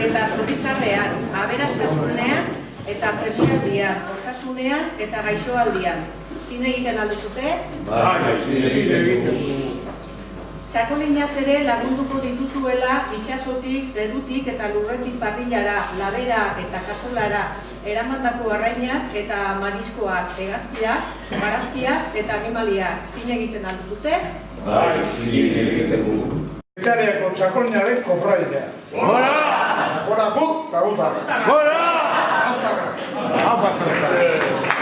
Eta zoritzarrean, aberastasunean eta premialdian, osasunean eta gaixoaldian. Zin egiten alduzute? Bai, zin egiten. Txakolinaz ere lagunduko dituzuela itxasotik, zerutik eta lurretik parrillara, labera eta kasolara eramandako arrainak eta mariskoak, hegaztiak, barazkiak eta animaliak. Zin egiten alduzute? Bai, zin egiten. Italiako txakolinaren kofradea. Gora! Gora guk, eta gutak. Gora! Hau